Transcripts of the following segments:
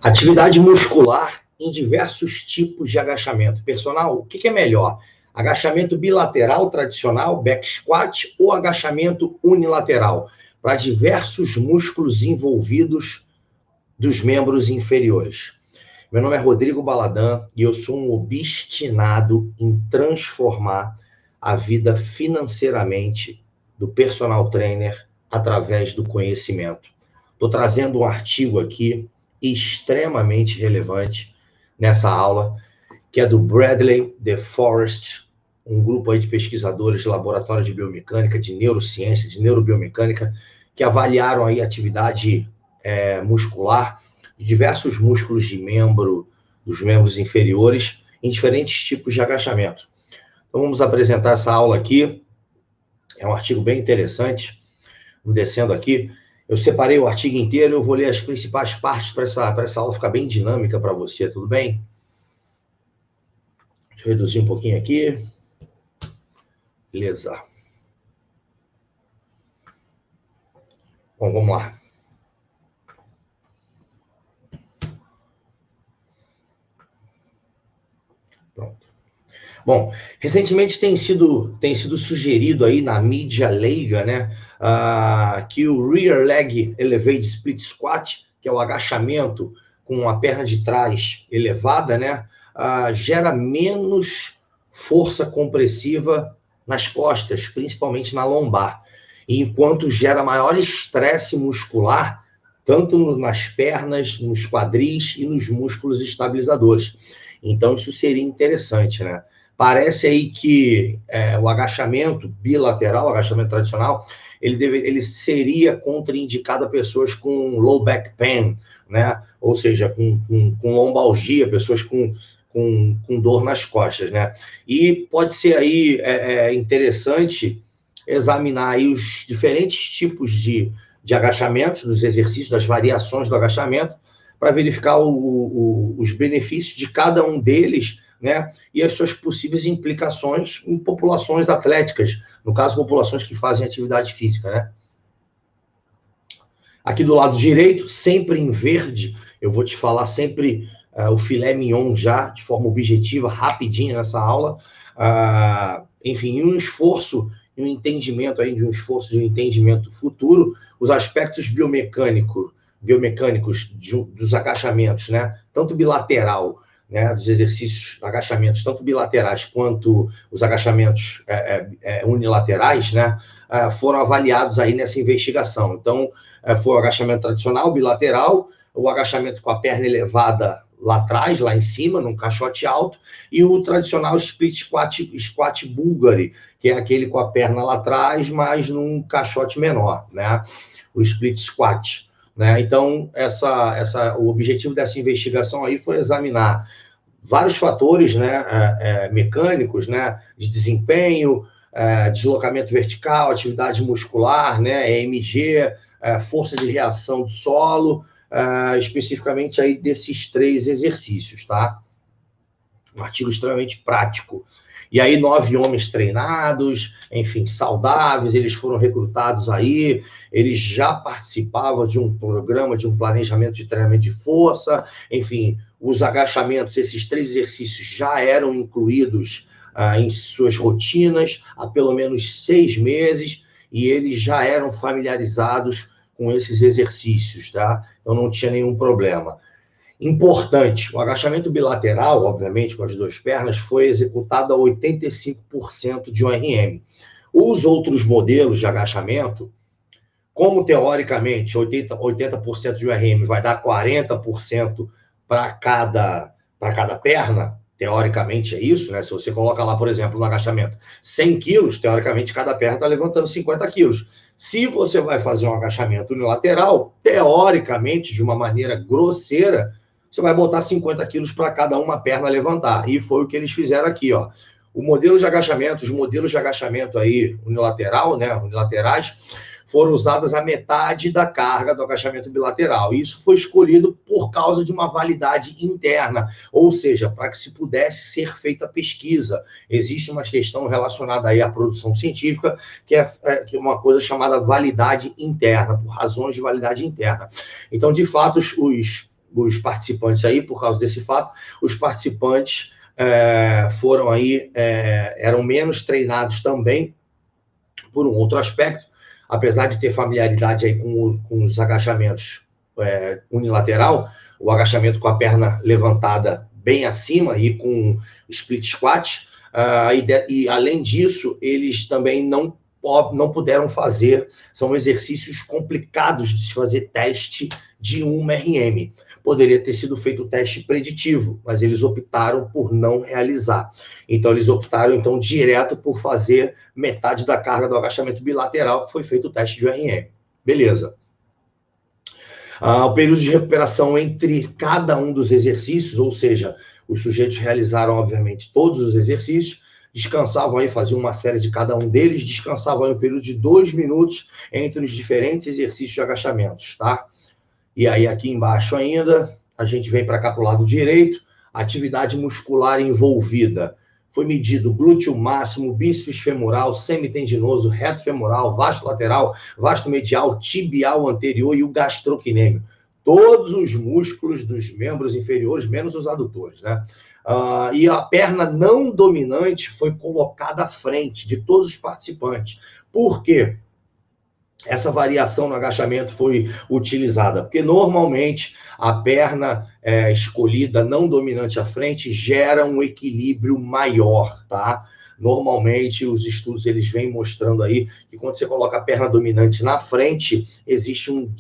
Atividade muscular em diversos tipos de agachamento. Personal, o que é melhor? Agachamento bilateral tradicional, back squat, ou agachamento unilateral? Para diversos músculos envolvidos dos membros inferiores. Meu nome é Rodrigo Baladã e eu sou um obstinado em transformar a vida financeiramente do personal trainer através do conhecimento. Estou trazendo um artigo aqui extremamente relevante nessa aula, que é do Bradley DeForest, um grupo aí de pesquisadores de laboratório de biomecânica, de neurociência, de neurobiomecânica, que avaliaram aí a atividade muscular de diversos músculos de membro, dos membros inferiores, em diferentes tipos de agachamento. Então vamos apresentar essa aula aqui. É um artigo bem interessante. Vamos descendo aqui. Eu separei o artigo inteiro, eu vou ler as principais partes para essa aula ficar bem dinâmica para você, tudo bem? Deixa eu reduzir um pouquinho aqui. Beleza. Bom, vamos lá. Pronto. Bom, recentemente tem sido sugerido aí na mídia leiga, né, que o Rear Leg Elevated Split Squat, que é o agachamento com a perna de trás elevada, né, gera menos força compressiva nas costas, principalmente na lombar, enquanto gera maior estresse muscular, tanto nas pernas, nos quadris e nos músculos estabilizadores. Então, isso seria interessante, né? Parece aí que o agachamento bilateral, o agachamento tradicional, ele seria contraindicado a pessoas com low back pain, né? Ou seja, com lombalgia, pessoas com dor nas costas, né? E pode ser aí interessante examinar aí os diferentes tipos de agachamentos, dos exercícios, das variações do agachamento, para verificar os benefícios de cada um deles, né, e as suas possíveis implicações em populações atléticas, no caso, populações que fazem atividade física, né? Aqui do lado direito, sempre em verde, eu vou te falar sempre o filé mignon já, de forma objetiva, rapidinho nessa aula. Enfim, um esforço, um entendimento aí, de um esforço de um entendimento futuro, os aspectos biomecânicos dos agachamentos, né? Tanto bilateral, né? Dos exercícios, agachamentos, tanto bilaterais quanto os agachamentos unilaterais, né? Foram avaliados aí nessa investigação. Então, foi o agachamento tradicional, bilateral, o agachamento com a perna elevada lá atrás, lá em cima, num caixote alto, e o tradicional split squat Bulgari, que é aquele com a perna lá atrás, mas num caixote menor, né? O split squat. Né? Então, o objetivo dessa investigação aí foi examinar vários fatores, né, mecânicos, né, de desempenho, deslocamento vertical, atividade muscular, né, EMG, força de reação do solo, especificamente aí desses 3 exercícios, tá? Um artigo extremamente prático. E aí 9 homens treinados, enfim, saudáveis, eles foram recrutados aí, eles já participavam de um programa, de um planejamento de treinamento de força, enfim, os agachamentos, esses 3 exercícios já eram incluídos em suas rotinas há pelo menos 6 meses, e eles já eram familiarizados com esses exercícios, tá? Então não tinha nenhum problema. Importante, o agachamento bilateral, obviamente, com as 2 pernas, foi executado a 85% de ORM. Os outros modelos de agachamento, como teoricamente 80% de ORM vai dar 40% para cada perna, teoricamente é isso, né? Se você coloca lá, por exemplo, no agachamento 100 quilos, teoricamente cada perna está levantando 50 quilos. Se você vai fazer um agachamento unilateral, teoricamente, de uma maneira grosseira, você vai botar 50 quilos para cada uma perna levantar. E foi o que eles fizeram aqui, ó. Os modelos de agachamento aí unilateral, né, unilaterais, foram usadas a metade da carga do agachamento bilateral. Isso foi escolhido por causa de uma validade interna, ou seja, para que se pudesse ser feita pesquisa. Existe uma questão relacionada aí à produção científica, que é uma coisa chamada validade interna, por razões de validade interna. Então, de fato, os participantes aí, por causa desse fato, os participantes foram aí, eram menos treinados também, por um outro aspecto, apesar de ter familiaridade aí com os agachamentos unilateral, o agachamento com a perna levantada bem acima e com split squat, e além disso, eles também não puderam fazer, são exercícios complicados de se fazer teste de 1RM. Poderia ter sido feito o teste preditivo, mas eles optaram por não realizar. Então, eles optaram, então, direto por fazer metade da carga do agachamento bilateral, que foi feito o teste de 1RM. Beleza. O período de recuperação entre cada um dos exercícios, ou seja, os sujeitos realizaram, obviamente, todos os exercícios, descansavam aí, faziam uma série de cada um deles, descansavam aí um período de 2 minutos entre os diferentes exercícios de agachamentos, tá? E aí, aqui embaixo ainda, a gente vem para cá para o lado direito, atividade muscular envolvida. Foi medido glúteo máximo, bíceps femoral, semitendinoso, reto femoral, vasto lateral, vasto medial, tibial anterior e o gastrocnêmio. Todos os músculos dos membros inferiores, menos os adutores, né? E a perna não dominante foi colocada à frente de todos os participantes. Por quê? Essa variação no agachamento foi utilizada, porque normalmente a perna escolhida não dominante à frente gera um equilíbrio maior, tá? Normalmente os estudos eles vêm mostrando aí que quando você coloca a perna dominante na frente, existe um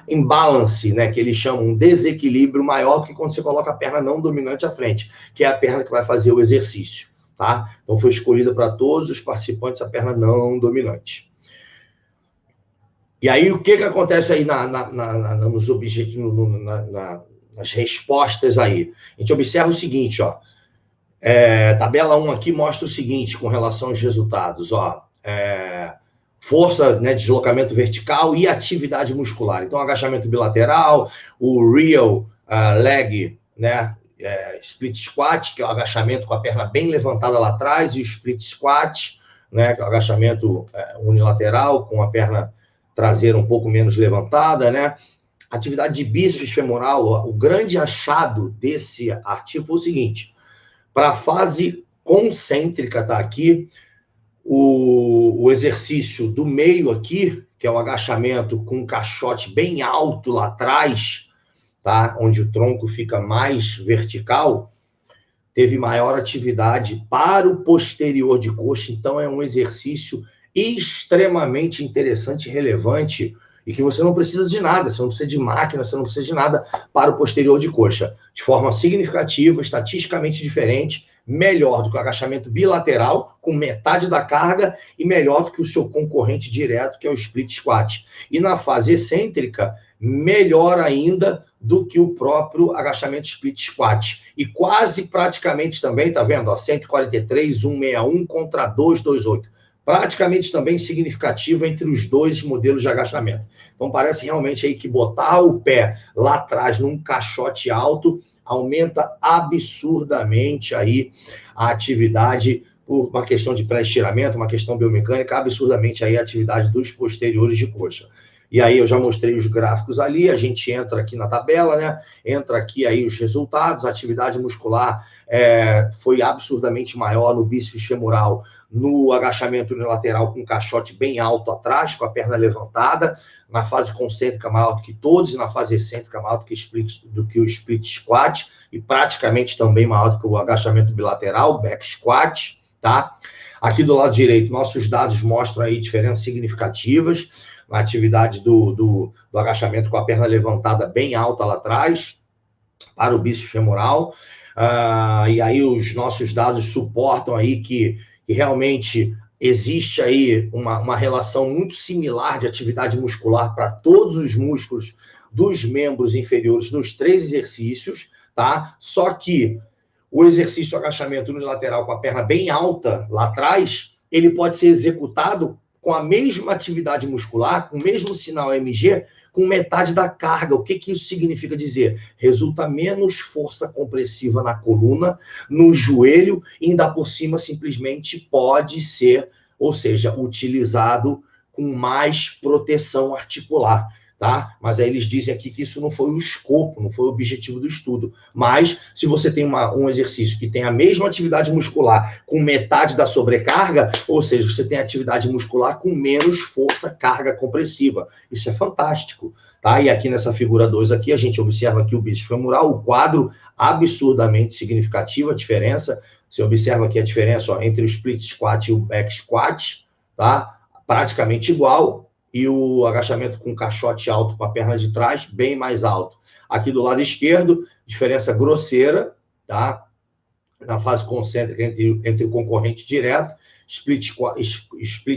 imbalance, né, que eles chamam um desequilíbrio maior que quando você coloca a perna não dominante à frente, que é a perna que vai fazer o exercício, tá? Então foi escolhida para todos os participantes a perna não dominante. E aí, o que acontece aí nos objetivos, nas respostas aí? A gente observa o seguinte, ó. Tabela 1 aqui mostra o seguinte, com relação aos resultados, ó. Força, né, deslocamento vertical e atividade muscular. Então, agachamento bilateral, o real leg, né, split squat, que é o agachamento com a perna bem levantada lá atrás, e o split squat, né, que é o agachamento unilateral com a perna traseira um pouco menos levantada, né? Atividade de bíceps femoral, o grande achado desse artigo foi o seguinte: para a fase concêntrica, tá aqui, o exercício do meio aqui, que é o agachamento com um caixote bem alto lá atrás, tá? Onde o tronco fica mais vertical, teve maior atividade para o posterior de coxa, então é um exercício extremamente interessante e relevante, e que você não precisa de nada, você não precisa de máquina, você não precisa de nada para o posterior de coxa. De forma significativa, estatisticamente diferente, melhor do que o agachamento bilateral, com metade da carga, e melhor do que o seu concorrente direto, que é o split squat. E na fase excêntrica, melhor ainda do que o próprio agachamento split squat. E quase praticamente também, tá vendo? Ó, 143, 161 contra 228. Praticamente também significativo entre os dois modelos de agachamento. Então, parece realmente aí que botar o pé lá atrás num caixote alto aumenta absurdamente aí a atividade, por uma questão de pré-estiramento, uma questão biomecânica, absurdamente aí a atividade dos posteriores de coxa. E aí eu já mostrei os gráficos ali, a gente entra aqui na tabela, né? Entra aqui aí os resultados, a atividade muscular foi absurdamente maior no bíceps femoral, no agachamento unilateral com caixote bem alto atrás, com a perna levantada, na fase concêntrica maior do que todos, e na fase excêntrica maior do que o split squat, e praticamente também maior do que o agachamento bilateral, back squat, tá? Aqui do lado direito, nossos dados mostram aí diferenças significativas na atividade do agachamento com a perna levantada bem alta lá atrás, para o bíceps femoral, e aí os nossos dados suportam aí que realmente existe aí uma relação muito similar de atividade muscular para todos os músculos dos membros inferiores nos 3 exercícios, tá? Só que o exercício do agachamento unilateral com a perna bem alta lá atrás, ele pode ser executado com a mesma atividade muscular, com o mesmo sinal MG, com metade da carga. O que isso significa dizer? Resulta menos força compressiva na coluna, no joelho, e ainda por cima simplesmente pode ser, ou seja, utilizado com mais proteção articular. tá? Mas aí eles dizem aqui que isso não foi o escopo, não foi o objetivo do estudo. Mas, se você tem um exercício que tem a mesma atividade muscular com metade da sobrecarga, ou seja, você tem atividade muscular com menos força, carga compressiva. Isso é fantástico, tá? E aqui nessa figura 2 aqui, a gente observa aqui o bíceps femoral, o quadro absurdamente significativo, a diferença. Você observa aqui a diferença, ó, entre o split squat e o back squat, tá? Praticamente igual. E o agachamento com caixote alto com a perna de trás, bem mais alto. Aqui do lado esquerdo, diferença grosseira, tá? Na fase concêntrica entre o concorrente direto, split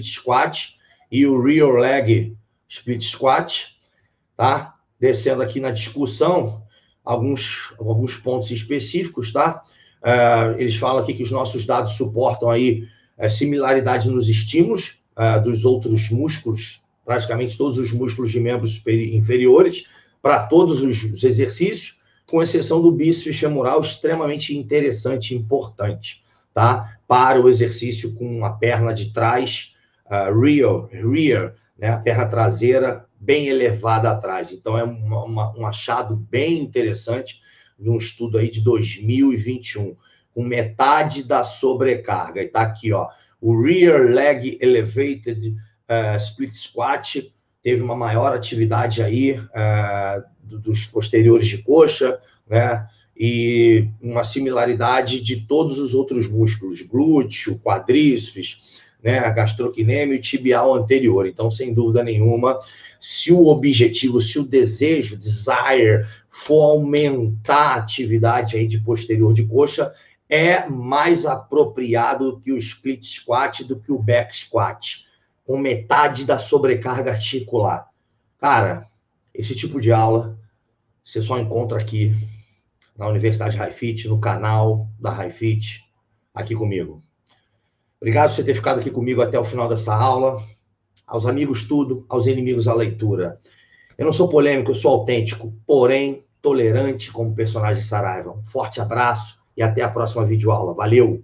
squat e o rear leg split squat, tá? Descendo aqui na discussão, alguns pontos específicos, tá? Eles falam aqui que os nossos dados suportam aí similaridade nos estímulos dos outros músculos, praticamente todos os músculos de membros inferiores, para todos os exercícios, com exceção do bíceps femoral, extremamente interessante e importante, tá? Para o exercício com a perna de trás, rear, né? A perna traseira bem elevada atrás. Então, é um achado bem interessante de um estudo aí de 2021, com metade da sobrecarga. E tá aqui, ó, o rear leg elevated split squat teve uma maior atividade aí dos posteriores de coxa, né? E uma similaridade de todos os outros músculos, glúteo, quadríceps, né? Gastrocnêmio e tibial anterior. Então, sem dúvida nenhuma, se o objetivo, se o desejo, desire, for aumentar a atividade aí de posterior de coxa, é mais apropriado que o split squat do que o back squat, com metade da sobrecarga articular. Cara, esse tipo de aula você só encontra aqui na Universidade HiFit, no canal da HiFit, aqui comigo. Obrigado por você ter ficado aqui comigo até o final dessa aula. Aos amigos tudo, aos inimigos a leitura. Eu não sou polêmico, eu sou autêntico, porém tolerante como personagem Saraiva. Um forte abraço e até a próxima videoaula. Valeu!